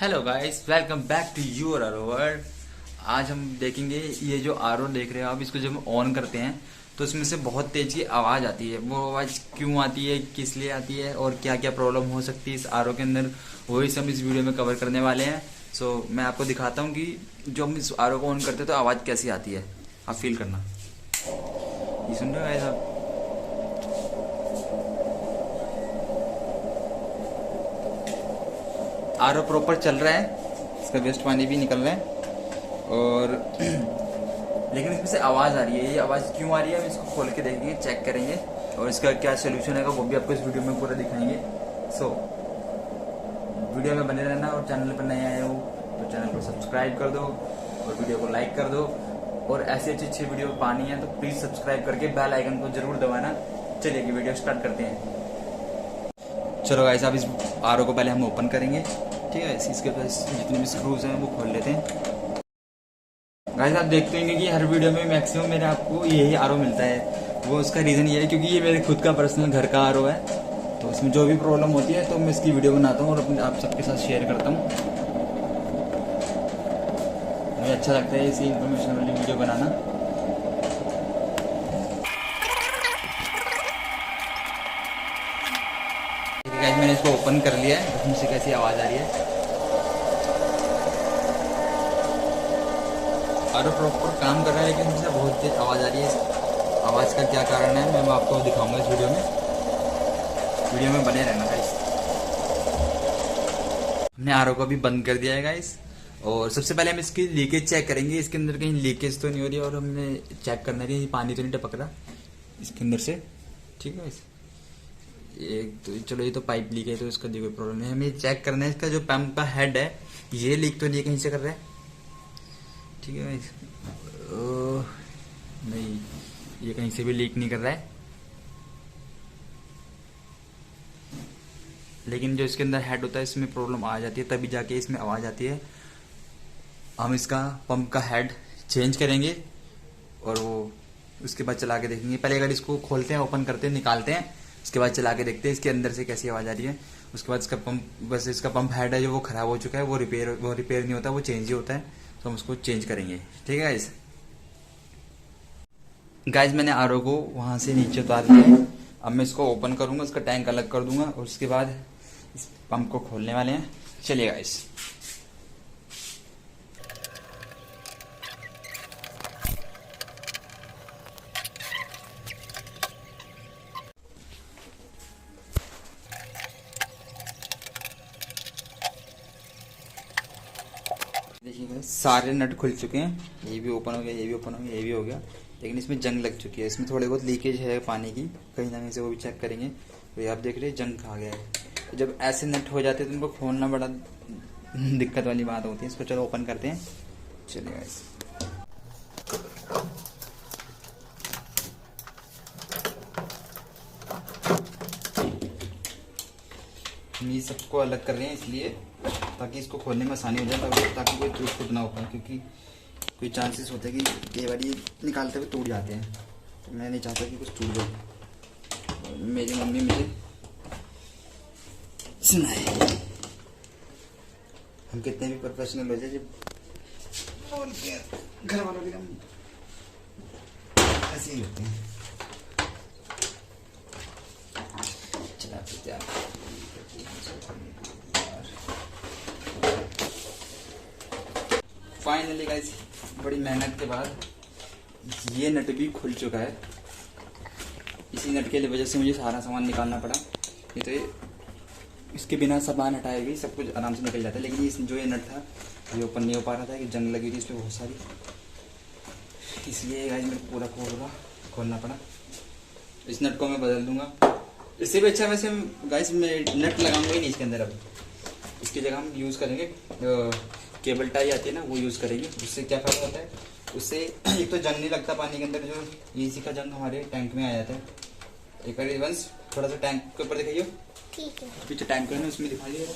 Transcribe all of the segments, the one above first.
Hello guys, welcome back to your R world. आज हम देखेंगे ये जो आर ओ देख रहे हो आप, इसको जब हम ऑन करते हैं तो इसमें से बहुत तेज की आवाज़ आती है। वो आवाज़ क्यों आती है, किस लिए आती है और क्या क्या प्रॉब्लम हो सकती है इस आर ओ के अंदर, वही सब इस वीडियो में कवर करने वाले हैं। सो मैं आपको दिखाता हूँ कि जो हम इस आर ओ को ऑन करते हैं तो आवाज़ कैसी आती है, आप फील करना। ये सुन रहे हो गाइस आप? आर ओ प्रॉपर चल रहा है, इसका वेस्ट पानी भी निकल रहा है और लेकिन इसमें से आवाज़ आ रही है। ये आवाज़ क्यों आ रही है हम इसको खोल के देखेंगे, चेक करेंगे और इसका क्या सोल्यूशन है वो भी आपको इस वीडियो में पूरा दिखाएंगे। सो वीडियो में बने रहना और चैनल पर नए आए हो तो चैनल को सब्सक्राइब कर दो और वीडियो को लाइक कर दो। और ऐसी अच्छी वीडियो पानी है तो प्लीज़ सब्सक्राइब करके बेल आइकन को जरूर दबाना। चलिए कि वीडियो स्टार्ट करते हैं। चलो गाइस, अब इस आर ओ को पहले हम ओपन करेंगे, ठीक है। इसके पास जितने भी स्क्रूज हैं वो खोल लेते हैं। गाइस आप देखते होंगे कि हर वीडियो में मैक्सिमम मेरे आपको यही आर ओ मिलता है। वो उसका रीज़न ये है क्योंकि ये मेरे खुद का पर्सनल घर का आर ओ है, तो इसमें जो भी प्रॉब्लम होती है तो मैं इसकी वीडियो बनाता हूँ और अपने आप सबके साथ शेयर करता हूँ। मुझे अच्छा लगता है इसी इन्फॉर्मेशन वाली वीडियो बनाना। गाइस मैंने इसको ओपन कर लिया है, उसमें से कैसी आवाज़ आ रही है। आर ओ प्रॉपर काम कर रहा है लेकिन मुझे बहुत तेज आवाज़ आ रही है। आवाज़ का क्या कारण है मैं आपको दिखाऊंगा इस वीडियो में बने रहना गाइस। हमने आर ओ को भी बंद कर दिया है गाइस और सबसे पहले हम इसकी लीकेज चेक करेंगे। इसके अंदर कहीं लीकेज तो नहीं हो रही और हमने चेक करना है कि पानी तो नहीं टपक रहा इसके अंदर से, ठीक है गाइस। एक तो चलो ये तो पाइप लीक है तो इसका कोई प्रॉब्लम नहीं है। हमें चेक करना है इसका जो पंप का हेड है ये लीक तो नहीं कहीं से कर रहा है, ठीक है गाइस। नहीं, ये कहीं से भी लीक नहीं कर रहा है, लेकिन जो इसके अंदर हेड होता है इसमें प्रॉब्लम आ जाती है, तभी जाके इसमें आवाज़ आती है। हम इसका पंप का हेड चेंज करेंगे और वो उसके बाद चला के देखेंगे। पहले अगर इसको खोलते हैं, ओपन करते हैं, निकालते हैं, उसके बाद चला के देखते हैं इसके अंदर से कैसी आवाज़ आ रही है। उसके बाद इसका पंप, बस इसका पंप हेड है जो वो ख़राब हो चुका है, वो रिपेयर नहीं होता, वो चेंज ही होता है, तो हम उसको चेंज करेंगे, ठीक है गाइस। गाइस मैंने आर ओ को वहाँ से नीचे उतार दिया है। अब मैं इसको ओपन करूँगा, उसका टैंक अलग कर दूंगा और उसके बाद इस पंप को खोलने वाले हैं। चलिए गाइस। देखिए गाइस सारे नट खुल चुके हैं, ये भी ओपन हो गया, ये भी ओपन हो गया, ये भी हो गया, लेकिन इसमें जंग लग चुकी है। इसमें थोड़े बहुत लीकेज है पानी की कहीं ना कहीं से, वो भी चेक करेंगे। तो ये आप देख रहे हैं जंग खा गया है। तो जब ऐसे नट हो जाते हैं तो उनको खोलना बड़ा दिक्कत वाली बात होती है। इसको चलो ओपन करते हैं, चलिए गाइस। हम ये सबको अलग कर रहे हैं इसलिए ताकि इसको खोलने में आसानी हो जाए, ताकि कोई टूट फूट ना हो पाए, क्योंकि कोई चांसेस होते हैं कि कई बार ये निकालते हुए टूट जाते हैं, तो मैं नहीं चाहता कि कुछ टूट जाए। मेरी मम्मी मुझे सुनाए, हम कितने भी प्रोफेशनल हो जाए, जब घर वालों भी हम ऐसे ही होते हैं। फाइनली गाइस बड़ी मेहनत के बाद ये नट भी खुल चुका है। इसी नट के वजह से मुझे सारा सामान निकालना पड़ा, नहीं तो ये इसके बिना सामान हटाए भी सब कुछ आराम से निकल जाता है। लेकिन जो ये नट था ये ओपन नहीं हो पा रहा था कि जंग लगी थी इस पर बहुत सारी, इसलिए गाइस मेरे पूरा खोलना पड़ा। इस नट को मैं बदल दूंगा। इससे भी अच्छा वैसे गाइस मैं नट लगाऊंगा ही नहीं इसके अंदर। अब इसकी जगह हम यूज़ करेंगे केबल टाई आती है ना, वो यूज़ करेंगे। उससे क्या फ़ायदा होता है, उससे एक तो जंग नहीं लगता पानी के अंदर, जो इसी का जंग हमारे टैंक में आ जाता है। एक बार वंस थोड़ा सा टैंक के ऊपर दिखाइए, ठीक है, पीछे टैंक है उसमें दिखाइए।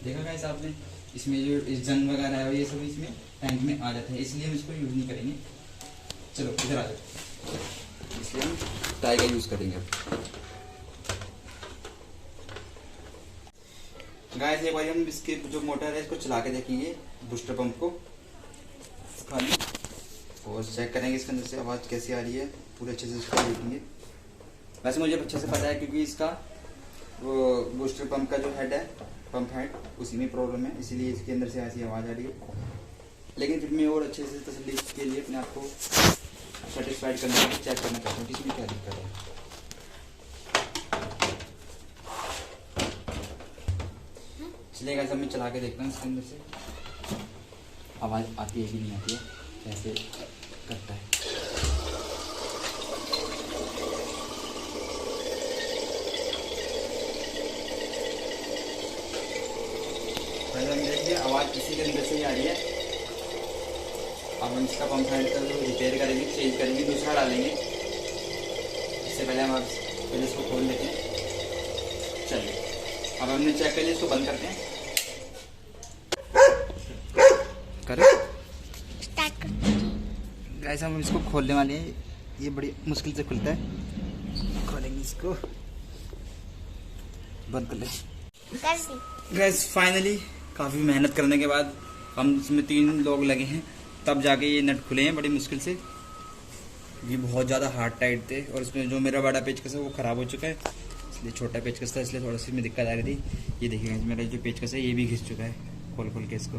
देखा गाइस आपने, इसमें जो इस जंग वगैरह है ये सब इसमें टैंक में आ जाता है, इसलिए हम इसको यूज़ नहीं करेंगे। चलो इधर आ जाओ, इसलिए हम टाई का यूज़ करेंगे। गाइस एक बार हम इसके जो मोटर है इसको चला के देखेंगे, बूस्टर पंप को खाली, और चेक करेंगे इसके अंदर से आवाज़ कैसी आ रही है, पूरे अच्छे से इसको देखेंगे। वैसे मुझे अच्छे से पता है क्योंकि इसका वो बूस्टर पंप का जो हेड है, पंप हेड, उसी में प्रॉब्लम है, इसीलिए इसके अंदर से ऐसी आवाज़ आ रही है। लेकिन फिर मैं और अच्छे से तसल्ली के लिए अपने आप को सेटिस्फाइड करने के लिए चेक करना चाहता हूँ कि इसमें क्या दिक्कत है। चलिए गाइस, मैं चला के देखता हूँ इसके अंदर से आवाज़ आती है कि नहीं आती है, कैसे करता है। देखिए आवाज़ इसी के अंदर से ही आ रही है। अब हम इसका पंप हेड का रिपेयर करेंगे, चेंज करेंगे, दूसरा डालेंगे। इससे पहले हम पहले इसको खोल लेते हैं। चलिए अब हमने चेक कर लिया, इसको बंद करते हैं। गाइस हम इसको खोलने वाले हैं, ये बड़ी मुश्किल से खुलता है। खोलेंगे इसको, बंद कर ले। गाइस फाइनली काफ़ी मेहनत करने के बाद हम इसमें 3 लोग लगे हैं, तब जाके ये नट खुले हैं बड़ी मुश्किल से। ये बहुत ज़्यादा हार्ड टाइट थे, और इसमें जो मेरा बड़ा पेचकस है वो ख़राब हो चुका है, इसलिए छोटा पेचकस था, इसलिए थोड़ा सी में दिक्कत आ रही थी। ये देखिए मेरा जो पेचकस है ये भी घिस चुका है, खोल के इसको।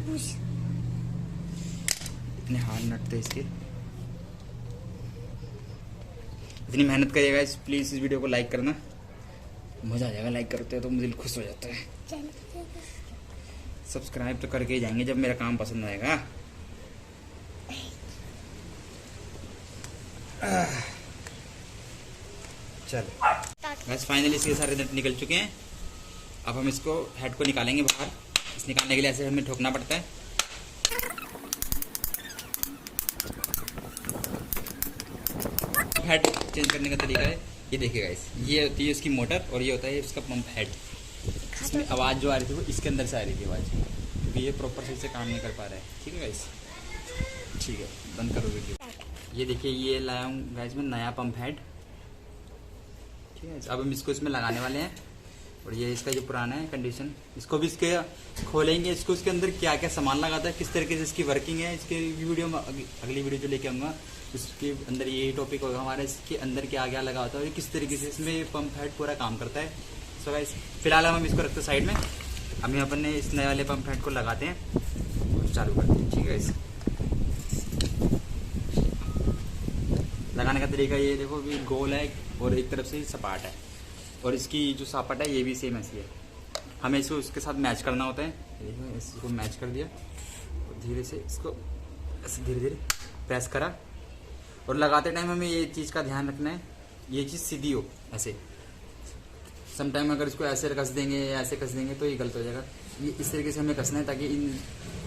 इतने हार्ड नट थे इसके। इतनी मेहनत करिएगा इस, प्लीज़ इस वीडियो को लाइक करना, मज़ा आ जाएगा। लाइक करते हो तो मुझे दिल खुश हो जाता है। सब्सक्राइब तो करके ही जाएंगे जब मेरा काम पसंद आएगा। चलो बस फाइनली इसके सारे नट निकल चुके हैं। अब हम इसको हेड को निकालेंगे बाहर। इस निकालने के लिए ऐसे हमें ठोकना पड़ता है। हेड चेंज करने का तरीका है, ये देखिएगा गाइस, ये होती है इसकी मोटर और ये होता है इसका पंप हेड। इसमें आवाज़ जो आ रही थी वो इसके अंदर से आ रही थी आवाज़, क्योंकि ये प्रॉपर सही से काम नहीं कर पा रहा है। ठीक है गाइस, ठीक है, बंद करो वीडियो। ये देखिए ये लाया हूँ गाइस मैं नया पंप हेड। ठीक है, अब हम इसको इसमें लगाने वाले हैं। और ये इसका जो पुराना है कंडीशन, इसको भी इसके खोलेंगे, इसको इसके अंदर क्या क्या सामान लगाता है, किस तरीके से इसकी वर्किंग है, इसके वीडियो में अगली वीडियो जो लेके आऊँगा इसके अंदर यही टॉपिक होगा हमारा। इसके अंदर क्या क्या लगा होता है और किस तरीके से इसमें पंप हेड पूरा काम करता है। सो गाइस फिलहाल हम इसको रखते साइड में। हम यहाँ पर इस नए वाले पंप हेड को लगाते हैं और चालू करते हैं। ठीक है गाइस, लगाने का तरीका ये देखो, भी गोल है और एक तरफ से सपाट है, और इसकी जो सपाट है ये भी सेम ऐसी है। हमें इसको उसके साथ मैच करना होता है। इसको मैच कर दिया और धीरे से इसको ऐसे धीरे धीरे प्रेस करा। और लगाते टाइम हमें ये चीज़ का ध्यान रखना है, ये चीज़ सीधी हो ऐसे। समटाइम अगर इसको ऐसे कस देंगे या ऐसे कस देंगे तो ये गलत हो जाएगा। ये इस तरीके से हमें कसना है ताकि इन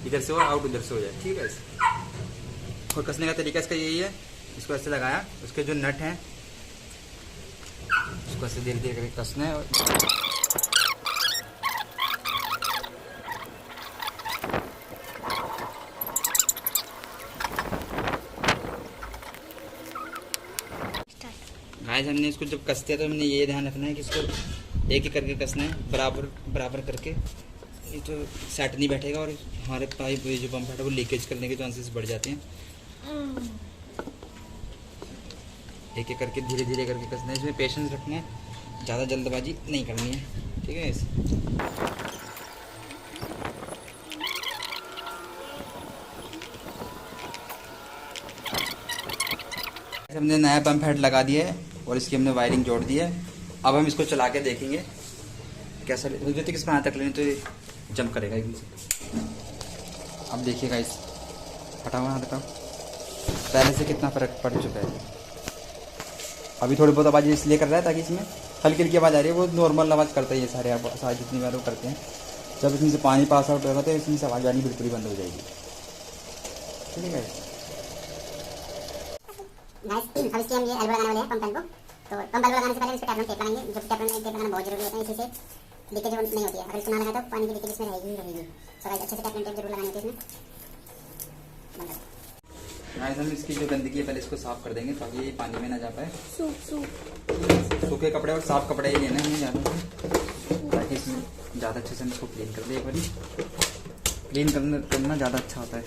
इधर से हो आउट उधर से हो जाए। ठीक है, और कसने का तरीका इसका यही है। इसको ऐसे लगाया, उसके जो नट हैं उसको ऐसे धीरे धीरे करके कसना है। और गाइस हमने इसको जब कसते हैं तो हमने ये ध्यान रखना है कि इसको एक एक करके कसना है, बराबर बराबर करके। ये तो सेट नहीं बैठेगा और हमारे पाइप जो पंप है वो लीकेज करने के चांसेस बढ़ जाते हैं। एक एक करके धीरे धीरे करके कसना है, इसमें पेशेंस रखना है, ज़्यादा जल्दबाजी नहीं करनी है। ठीक है, हमने नया पंप हेड लगा दिया है और इसकी हमने वायरिंग जोड़ दी है। अब हम इसको चला के देखेंगे कैसा। मुझे किस में हाथ तक लेने तो ये जंप करेगा एकदम से। अब देखिएगा इस, हटाओ हाथ हटाओ, पहले से कितना फ़र्क पड़ चुका है। अभी थोड़ी बहुत आवाज़ इसलिए कर रहा है ताकि इसमें हल्की हल्की आवाज़ आ रही है, वो नॉर्मल आवाज़ करता है। ये सारे जितनी बार वो करते हैं, जब इसमें से पानी पास आउट होगा तो इसमें से आवाज़ आनी बिल्कुल ही बंद हो जाएगी। ठीक है, अब इसके हम ये एल्बो लगाने वाले हैं पंप एल्बो। तो पंप एल्बो लगाने से पहले इस पे टैप लगाएंगे, जो टैप लगाना बहुत जरूरी होता है। इसी से लीकेज नहीं होती है, अगर इसको ना लगा तो पानी की लीकेज इसमें रहेगी। तो गाइस अच्छे से टैप जरूर लगानी होती है इसमें। गाइस हम इसकी जो गंदगी है पहले इसको साफ कर देंगे ताकि ये पानी में ना जा पाए। सूखे कपड़े और साफ कपड़े ही लेना है ज़्यादा, ताकि इसमें ज़्यादा अच्छे से हम इसको क्लीन कर दे। एक बार क्लीन करना ज़्यादा अच्छा होता है।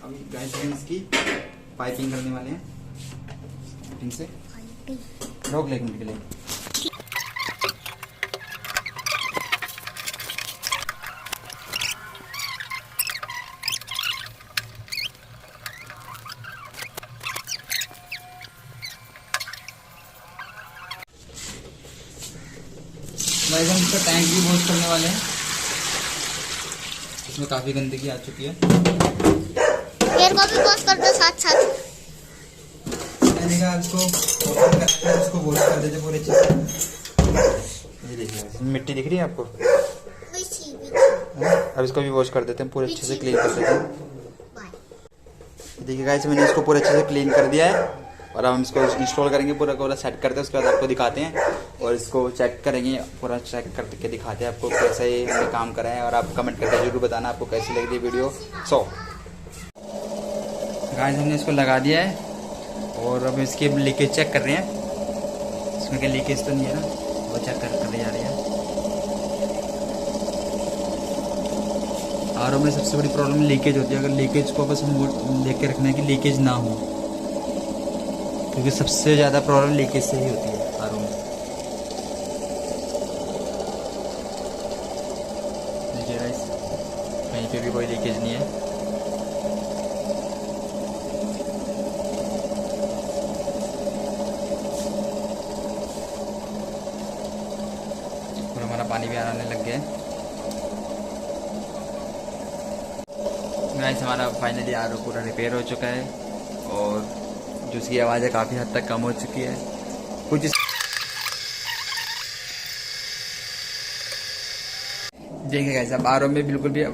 अभी गाइस हम इसकी पाइपिंग करने वाले हैं। फिटिंग से रोक ले मिनट के लिए। गाइस हम इसका टैंक भी वॉश करने वाले हैं। इसमें काफी गंदगी आ चुकी है। एयर को भी वॉश कर दो साथ साथ। मैंने कहा इसको वॉश कर देते पूरे अच्छे से। ये देखिए मिट्टी दिख रही है आपको, अब इसको भी वॉश कर देते हैं, पूरे अच्छे से क्लीन कर देते हैं। देखिए गाइस मैंने इसको पूरे अच्छे से क्लीन कर दिया है और अब हम इसको इंस्टॉल करेंगे, पूरा सेट करते हैं। उसके बाद आपको दिखाते हैं और इसको चेक करेंगे, पूरा चेक करके दिखाते हैं आपको कैसे हमने काम करा है। और आप कमेंट करके जरूर बताना आपको कैसी लग रही है वीडियो। गाइस हमने इसको लगा दिया है और अब इसकी लीकेज चेक कर रहे हैं। इसमें क्या लीकेज तो नहीं है ना, वो चेक कर जा रही है। आरओ में सबसे बड़ी प्रॉब्लम लीकेज होती है। अगर लीकेज को बस हम देख के रखना है कि लीकेज ना हो, क्योंकि सबसे ज़्यादा प्रॉब्लम लीकेज से ही होती है आरओ में। देखिए गाइस कहीं पे भी कोई लीकेज नहीं है। और हमारा पानी भी आने लग गया है। गाइस हमारा फाइनली आरओ पूरा रिपेयर हो चुका है और जो उसकी आवाज़ है काफ़ी हद तक कम हो चुकी है। कुछ देखिए गाइस अब आरओ में बिल्कुल भी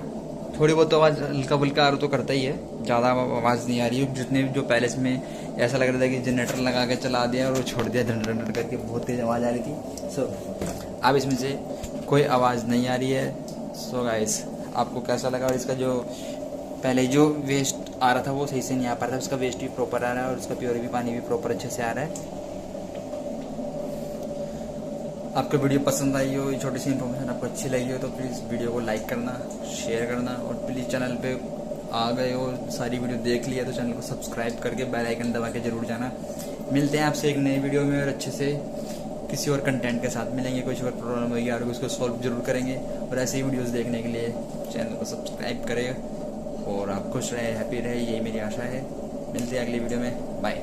थोड़ी बहुत आवाज़ हल्का फुल्का आरओ तो करता ही है, ज़्यादा आवाज़ नहीं आ रही है। जितने जो पहले इसमें ऐसा लग रहा था कि जनरेटर लगा के चला दिया और वो छोड़ दिया जनरेटर करके, बहुत तेज़ आवाज़ आ रही थी। अब इसमें से कोई आवाज़ नहीं आ रही है। सो गाइस आपको कैसा लगा? और इसका जो पहले जो वेस्ट आ रहा था वो सही से नहीं आ पा रहा था, उसका वेस्ट भी प्रॉपर आ रहा है और उसका प्योर भी पानी भी प्रॉपर अच्छे से आ रहा है। आपको वीडियो पसंद आई हो, ये छोटी सी इन्फॉर्मेशन आपको अच्छी लगी हो तो प्लीज़ वीडियो को लाइक करना, शेयर करना और प्लीज़ चैनल पे आ गए हो सारी वीडियो देख लिया तो चैनल को सब्सक्राइब करके बेल आइकन दबा के जरूर जाना। मिलते हैं आपसे एक नई वीडियो में और अच्छे से किसी और कंटेंट के साथ मिलेंगे। कुछ और प्रॉब्लम होगी और उसको सॉल्व जरूर करेंगे। और ऐसे ही वीडियोज़ देखने के लिए चैनल को सब्सक्राइब करें और आप खुश रहे, हैप्पी रहे, यही मेरी आशा है। मिलते हैं अगली वीडियो में, बाय।